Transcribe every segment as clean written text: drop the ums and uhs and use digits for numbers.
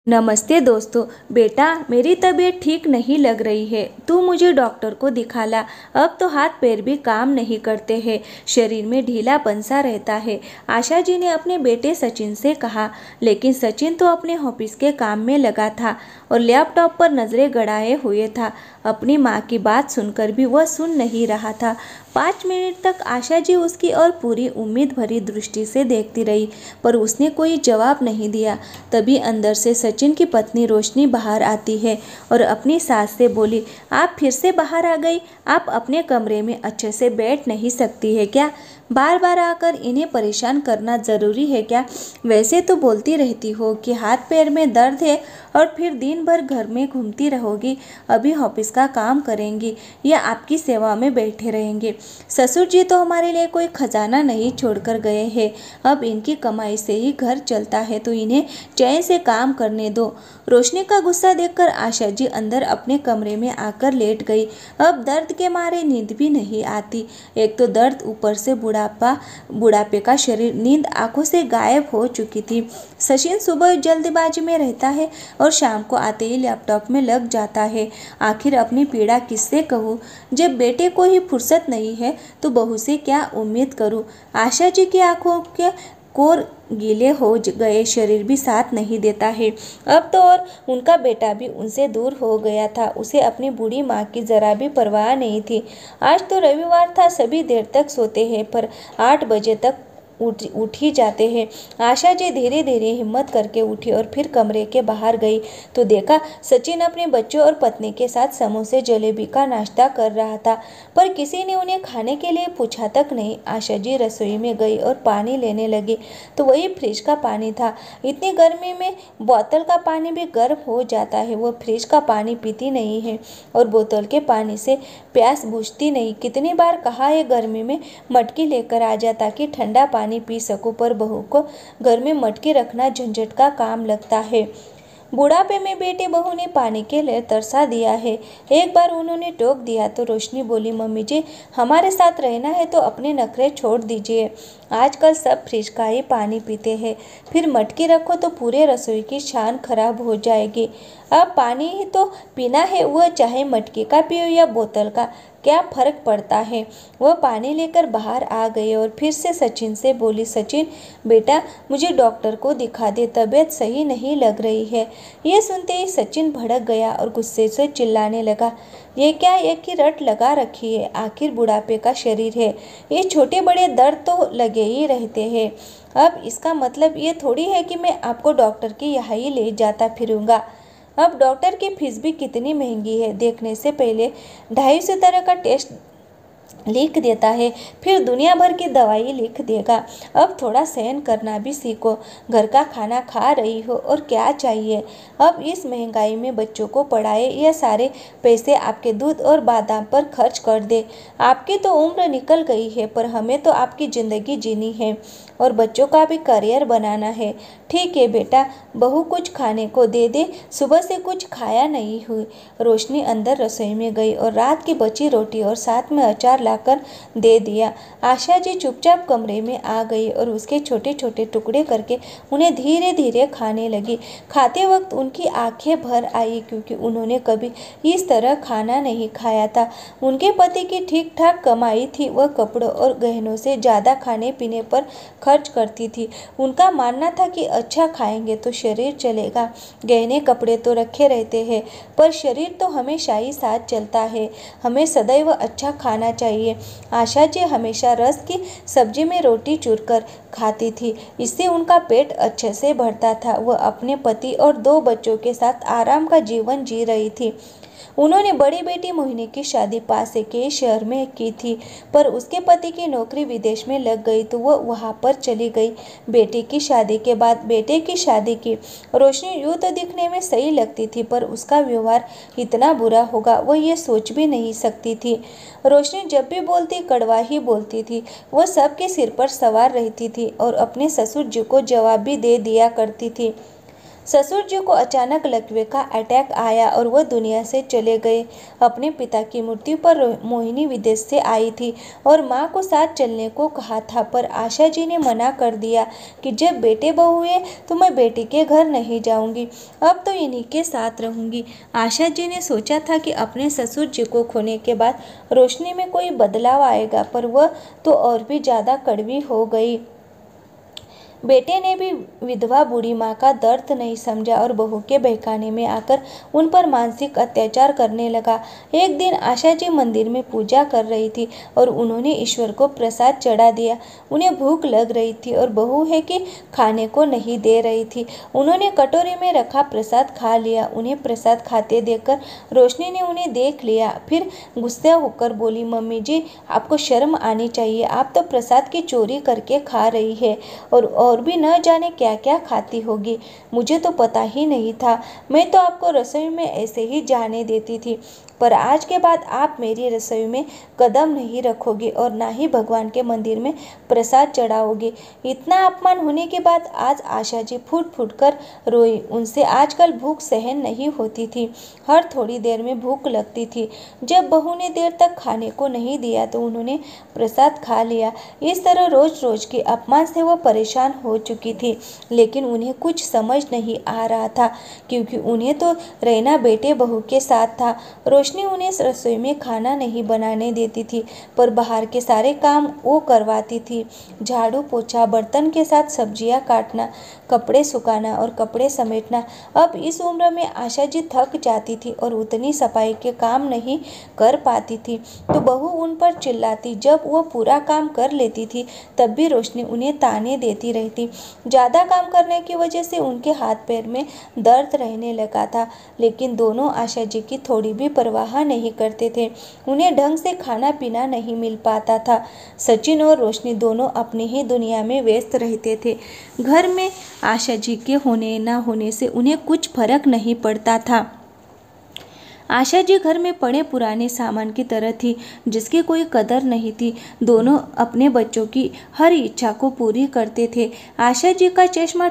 नमस्ते दोस्तों। बेटा, मेरी तबीयत ठीक नहीं लग रही है। तू मुझे डॉक्टर को दिखा ला। अब तो हाथ पैर भी काम नहीं करते हैं, शरीर में ढीलापन सा रहता है। आशा जी ने अपने बेटे सचिन से कहा, लेकिन सचिन तो अपने ऑफिस के काम में लगा था और लैपटॉप पर नजरें गड़ाए हुए था। अपनी माँ की बात सुनकर भी वह सुन नहीं रहा था। 5 मिनट तक आशा जी उसकी ओर पूरी उम्मीद भरी दृष्टि से देखती रही, पर उसने कोई जवाब नहीं दिया। तभी अंदर से सचिन की पत्नी रोशनी बाहर आती है और अपनी सास से बोली, आप फिर से बाहर आ गई? आप अपने कमरे में अच्छे से बैठ नहीं सकती है क्या? बार बार आकर इन्हें परेशान करना ज़रूरी है क्या? वैसे तो बोलती रहती हो कि हाथ पैर में दर्द है और फिर दिन भर घर में घूमती रहोगी। अभी ऑफिस का काम करेंगी या आपकी सेवा में बैठे रहेंगे? ससुर जी तो हमारे लिए कोई खजाना नहीं छोड़कर गए हैं। अब इनकी कमाई से ही घर चलता है, तो इन्हें चैन से काम करने दो। रोशनी का गुस्सा देखकर आशा जी अंदर अपने कमरे में आकर लेट गई। अब दर्द के मारे नींद भी नहीं आती। एक तो दर्द, ऊपर से बुढ़ापे का शरीर। नींद आंखों से गायब हो चुकी थी। सचिन सुबह जल्दबाजी में रहता है और शाम को आते ही लैपटॉप में लग जाता है। आखिर अपनी पीड़ा किससे कहूँ? जब बेटे को ही फुर्सत नहीं है तो बहू से क्या उम्मीद करूँ? आशा जी की आंखों के कोर गीले हो गए, शरीर भी साथ नहीं देता है। अब तो और उनका बेटा भी उनसे दूर हो गया था। उसे अपनी बूढ़ी माँ की जरा भी परवाह नहीं थी। आज तो रविवार था, सभी देर तक सोते हैं, पर 8 बजे तक उठ ही जाते हैं। आशा जी धीरे धीरे हिम्मत करके उठी और फिर कमरे के बाहर गई तो देखा सचिन अपने बच्चों और पत्नी के साथ समोसे जलेबी का नाश्ता कर रहा था, पर किसी ने उन्हें खाने के लिए पूछा तक नहीं। आशा जी रसोई में गई और पानी लेने लगी तो वही फ्रिज का पानी था। इतनी गर्मी में बोतल का पानी भी गर्म हो जाता है। वो फ्रिज का पानी पीती नहीं है और बोतल के पानी से प्यास बुझती नहीं। कितनी बार कहा है गर्मी में मटकी लेकर आ जा ताकि ठंडा पानी पी सकूं, पर बहू को घर में मटकी रखना झंझट का काम लगता है। बुढ़ापे में बेटे बहू ने पानी के लिए तरसा दिया है। एक बार उन्होंने टोक दिया तो रोशनी बोली, मम्मी जी, हमारे साथ रहना है तो अपने नखरे छोड़ दीजिए। आजकल सब फ्रिज का ही पानी पीते हैं, फिर मटकी रखो तो पूरे रसोई की शान खराब हो जाएगी। अब पानी ही तो पीना है, वह चाहे मटकी का पियो या बोतल का, क्या फर्क पड़ता है? वह पानी लेकर बाहर आ गए और फिर से सचिन से बोली, सचिन बेटा, मुझे डॉक्टर को दिखा दे, तबीयत सही नहीं लग रही है। यह सुनते ही सचिन भड़क गया और गुस्से से चिल्लाने लगा, ये क्या एक ही रट लगा रखी है? आखिर बुढ़ापे का शरीर है, ये छोटे बड़े दर्द तो लगे ही रहते हैं। अब इसका मतलब ये थोड़ी है कि मैं आपको डॉक्टर के यहाँ ही ले जाता फिरूंगा। अब डॉक्टर की फीस भी कितनी महंगी है, देखने से पहले 250 तरह का टेस्ट लिख देता है, फिर दुनिया भर की दवाई लिख देगा। अब थोड़ा सहन करना भी सीखो। घर का खाना खा रही हो और क्या चाहिए? अब इस महंगाई में बच्चों को पढ़ाए या सारे पैसे आपके दूध और बादाम पर खर्च कर दे। आपकी तो उम्र निकल गई है, पर हमें तो आपकी ज़िंदगी जीनी है और बच्चों का भी करियर बनाना है। ठीक है बेटा, बहू कुछ खाने को दे दे, सुबह से कुछ खाया नहीं हुई। रोशनी अंदर रसोई में गई और रात की बची रोटी और साथ में अचार लाकर दे दिया। आशा जी चुपचाप कमरे में आ गई और उसके छोटे छोटे टुकड़े करके उन्हें धीरे धीरे खाने लगी। खाते वक्त उनकी आंखें भर आई, क्योंकि उन्होंने कभी इस तरह खाना नहीं खाया था। उनके पति की ठीक ठाक कमाई थी, वह कपड़ों और गहनों से ज़्यादा खाने पीने पर खर्च करती थी। उनका मानना था कि अच्छा खाएंगे तो शरीर चलेगा। गहने कपड़े तो रखे रहते हैं, पर शरीर तो हमेशा ही साथ चलता है। हमें सदैव अच्छा खाना चाहिए। आशा जी हमेशा रस की सब्जी में रोटी चूरकर खाती थी, इससे उनका पेट अच्छे से भरता था। वह अपने पति और 2 बच्चों के साथ आराम का जीवन जी रही थी। उन्होंने बड़ी बेटी मोहिनी की शादी पास के शहर में की थी, पर उसके पति की नौकरी विदेश में लग गई तो वह वहां पर चली गई। बेटी की शादी के बाद बेटे की शादी की। रोशनी यूँ तो दिखने में सही लगती थी, पर उसका व्यवहार इतना बुरा होगा वह ये सोच भी नहीं सकती थी। रोशनी जब भी बोलती कड़वा ही बोलती थी। वह सबके सिर पर सवार रहती थी और अपने ससुर जी को जवाब भी दे दिया करती थी। ससुर जी को अचानक लकवे का अटैक आया और वह दुनिया से चले गए। अपने पिता की मृत्यु पर मोहिनी विदेश से आई थी और माँ को साथ चलने को कहा था, पर आशा जी ने मना कर दिया कि जब बेटे बहू हुए तो मैं बेटी के घर नहीं जाऊंगी, अब तो इन्हीं के साथ रहूंगी। आशा जी ने सोचा था कि अपने ससुर जी को खोने के बाद रोशनी में कोई बदलाव आएगा, पर वह तो और भी ज़्यादा कड़वी हो गई। बेटे ने भी विधवा बूढ़ी माँ का दर्द नहीं समझा और बहू के बहकाने में आकर उन पर मानसिक अत्याचार करने लगा। एक दिन आशा जी मंदिर में पूजा कर रही थी और उन्होंने ईश्वर को प्रसाद चढ़ा दिया। उन्हें भूख लग रही थी और बहू है कि खाने को नहीं दे रही थी। उन्होंने कटोरे में रखा प्रसाद खा लिया। उन्हें प्रसाद खाते देखकर रोशनी ने उन्हें देख लिया, फिर गुस्सा होकर बोली, मम्मी जी आपको शर्म आनी चाहिए, आप तो प्रसाद की चोरी करके खा रही है और भी न जाने क्या क्या खाती होगी। मुझे तो पता ही नहीं था, मैं तो आपको रसोई में ऐसे ही जाने देती थी, पर आज के बाद आप मेरी रसोई में कदम नहीं रखोगे और ना ही भगवान के मंदिर में प्रसाद चढ़ाओगे। इतना अपमान होने के बाद आज आशा जी फूट फूट कर रोई। उनसे आजकल भूख सहन नहीं होती थी, हर थोड़ी देर में भूख लगती थी। जब बहू ने देर तक खाने को नहीं दिया तो उन्होंने प्रसाद खा लिया। इस तरह रोज रोज के अपमान से वो परेशान हो चुकी थी, लेकिन उन्हें कुछ समझ नहीं आ रहा था, क्योंकि उन्हें तो रहना बेटे बहू के साथ था। रोशनी उन्हें रसोई में खाना नहीं बनाने देती थी, पर बाहर के सारे काम वो करवाती थी। झाड़ू पोछा, बर्तन के साथ सब्जियां काटना, कपड़े सुखाना और कपड़े समेटना। अब इस उम्र में आशा जी थक जाती थी और उतनी सफाई के काम नहीं कर पाती थी, तो बहू उन पर चिल्लाती। जब वो पूरा काम कर लेती थी तब भी रोशनी उन्हें ताने देती रहती। ज़्यादा काम करने की वजह से उनके हाथ पैर में दर्द रहने लगा था, लेकिन दोनों आशा जी की थोड़ी भी परवाह नहीं करते थे। उन्हें ढंग से खाना पीना नहीं मिल पाता था। सचिन और रोशनी दोनों अपनी ही दुनिया में व्यस्त रहते थे। घर में आशा जी के होने ना होने से उन्हें कुछ फर्क नहीं पड़ता था। आशा जी घर में पड़े पुराने सामान की तरह थी, जिसकी कोई कदर नहीं थी। दोनों अपने बच्चों की हर इच्छा को पूरी करते थे। आशा जी का चश्मा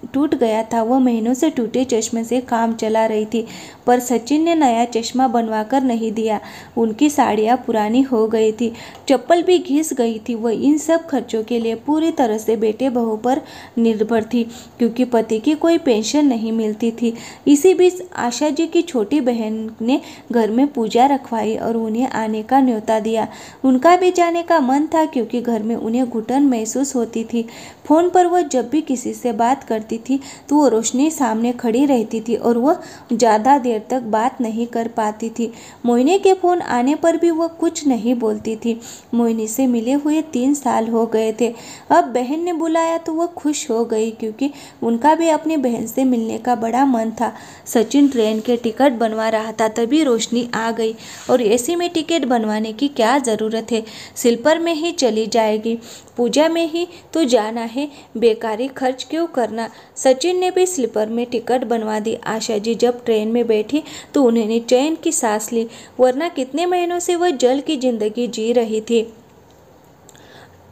टूट गया था। वह महीनों से टूटे चश्मे से काम चला रही थी, पर सचिन ने नया चश्मा बनवा कर नहीं दिया। उनकी साड़ियाँ पुरानी हो गई थी, चप्पल भी घिस गई थी। वह इन सब खर्चों के लिए पूरी तरह से बेटे बहू पर निर्भर थी, क्योंकि पति की कोई पेंशन नहीं मिलती थी। इसी बीच आशा जी की छोटी बहन ने घर में पूजा रखवाई और उन्हें आने का न्योता दिया। उनका भी जाने का मन था, क्योंकि घर में उन्हें घुटन महसूस होती थी। फोन पर वह जब भी किसी से बात करती थी तो वो रोशनी सामने खड़ी रहती थी और वह ज़्यादा देर तक बात नहीं कर पाती थी। मोहिनी के फ़ोन आने पर भी वह कुछ नहीं बोलती थी। मोहिनी से मिले हुए 3 साल हो गए थे। अब बहन ने बुलाया तो वह खुश हो गई, क्योंकि उनका भी अपनी बहन से मिलने का बड़ा मन था। सचिन ट्रेन के टिकट बनवा रहा था, तभी रोशनी आ गई। और एसी में टिकट बनवाने की क्या ज़रूरत है, स्लीपर में ही चली जाएगी, पूजा में ही तो जाना है, बेकारी खर्च क्यों करना। सचिन ने भी स्लीपर में टिकट बनवा दी। आशा जी जब ट्रेन में बैठी तो उन्होंने चैन की सांस ली, वरना कितने महीनों से वह जल की जिंदगी जी रही थी।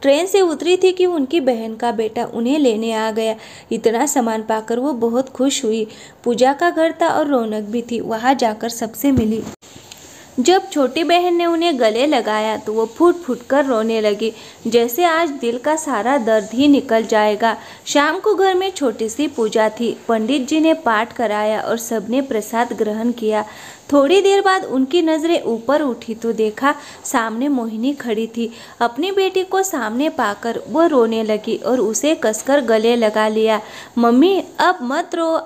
ट्रेन से उतरी थी कि उनकी बहन का बेटा उन्हें लेने आ गया। इतना सामान पाकर वो बहुत खुश हुई। पूजा का घर था और रौनक भी थी, वहाँ जाकर सबसे मिली। जब छोटी बहन ने उन्हें गले लगाया तो वो फूट फूट कर रोने लगी, जैसे आज दिल का सारा दर्द ही निकल जाएगा। शाम को घर में छोटी सी पूजा थी। पंडित जी ने पाठ कराया और सबने प्रसाद ग्रहण किया। थोड़ी देर बाद उनकी नज़रें ऊपर उठी तो देखा सामने मोहिनी खड़ी थी। अपनी बेटी को सामने पाकर वो रोने लगी और उसे कसकर गले लगा लिया। मम्मी अब मत रो,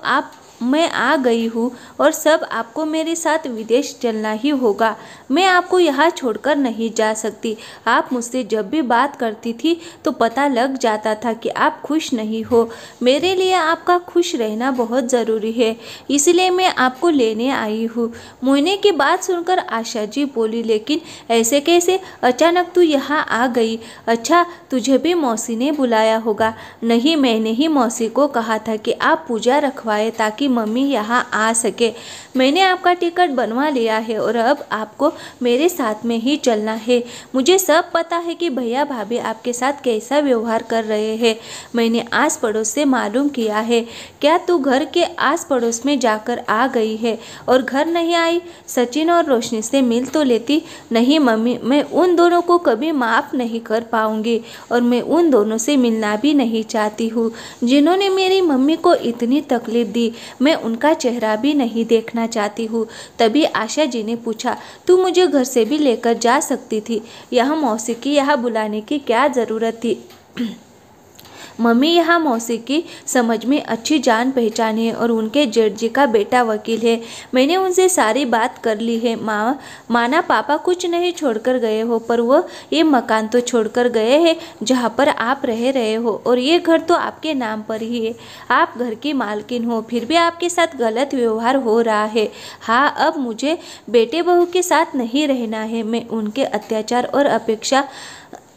मैं आ गई हूँ और सब आपको मेरे साथ विदेश चलना ही होगा। मैं आपको यहाँ छोड़कर नहीं जा सकती। आप मुझसे जब भी बात करती थी तो पता लग जाता था कि आप खुश नहीं हो। मेरे लिए आपका खुश रहना बहुत ज़रूरी है, इसलिए मैं आपको लेने आई हूँ। मोहिनी की बात सुनकर आशा जी बोली, लेकिन ऐसे कैसे, अचानक तू यहाँ आ गई? अच्छा, तुझे भी मौसी ने बुलाया होगा। नहीं, मैंने ही मौसी को कहा था कि आप पूजा रखवाए ताकि मम्मी यहाँ आ सके। मैंने आपका टिकट बनवा लिया है और अब आपको मेरे साथ में ही चलना है। मुझे सब पता है कि भैया भाभी आपके साथ कैसा व्यवहार कर रहे हैं। मैंने आस पड़ोस से मालूम किया है। क्या तू घर के आस पड़ोस में जाकर आ गई है और घर नहीं आई? सचिन और रोशनी से मिल तो लेती। नहीं मम्मी, मैं उन दोनों को कभी माफ़ नहीं कर पाऊंगी और मैं उन दोनों से मिलना भी नहीं चाहती हूँ जिन्होंने मेरी मम्मी को इतनी तकलीफ दी। मैं उनका चेहरा भी नहीं देखना चाहती हूँ। तभी आशा जी ने पूछा, तू मुझे घर से भी लेकर जा सकती थी, यहाँ मौसी की यहाँ बुलाने की क्या ज़रूरत थी? मम्मी यहाँ मौसी की समझ में अच्छी जान पहचान है और उनके जेठ जी का बेटा वकील है। मैंने उनसे सारी बात कर ली है। माना पापा कुछ नहीं छोड़कर गए हो, पर वो ये मकान तो छोड़कर गए हैं जहाँ पर आप रह रहे हो, और ये घर तो आपके नाम पर ही है। आप घर की मालकिन हो, फिर भी आपके साथ गलत व्यवहार हो रहा है। हाँ, अब मुझे बेटे बहू के साथ नहीं रहना है। मैं उनके अत्याचार और अपेक्षा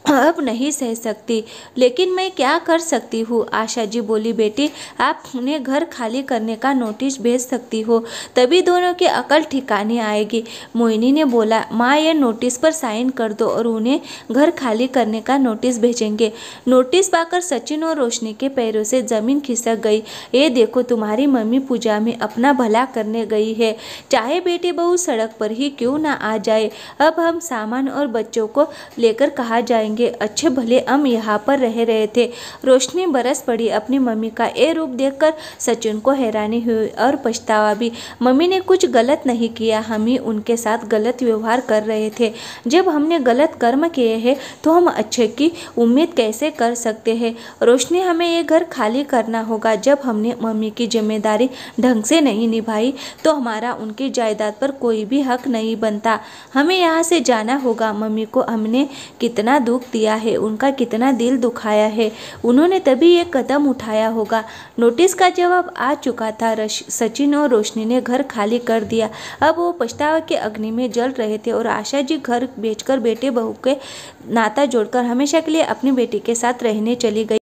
अब नहीं सह सकती, लेकिन मैं क्या कर सकती हूँ? आशा जी बोली, बेटी आप उन्हें घर खाली करने का नोटिस भेज सकती हो, तभी दोनों की अकल ठिकाने आएगी। मोहिनी ने बोला, माँ ये नोटिस पर साइन कर दो और उन्हें घर खाली करने का नोटिस भेजेंगे। नोटिस पाकर सचिन और रोशनी के पैरों से जमीन खिसक गई। ये देखो, तुम्हारी मम्मी पूजा में अपना भला करने गई है, चाहे बेटी बहू सड़क पर ही क्यों ना आ जाए। अब हम सामान और बच्चों को लेकर कहाँ जाएंगे? अच्छे भले हम यहाँ पर रह रहे थे। रोशनी बरस पड़ी। अपनी मम्मी का ये रूप देखकर सचिन को हैरानी हुई और पछतावा भी। मम्मी ने कुछ गलत नहीं किया, हम ही उनके साथ गलत व्यवहार कर रहे थे। जब हमने गलत कर्म किए हैं तो हम अच्छे की उम्मीद कैसे कर सकते हैं? रोशनी, हमें ये घर खाली करना होगा। जब हमने मम्मी की जिम्मेदारी ढंग से नहीं निभाई तो हमारा उनकी जायदाद पर कोई भी हक नहीं बनता। हमें यहाँ से जाना होगा। मम्मी को हमने कितना दुख दिया है, उनका कितना दिल दुखाया है, उन्होंने तभी ये कदम उठाया होगा। नोटिस का जवाब आ चुका था। सचिन और रोशनी ने घर खाली कर दिया। अब वो पछतावा के अग्नि में जल रहे थे और आशा जी घर बेचकर बेटे बहू के नाता जोड़कर हमेशा के लिए अपनी बेटी के साथ रहने चली गई।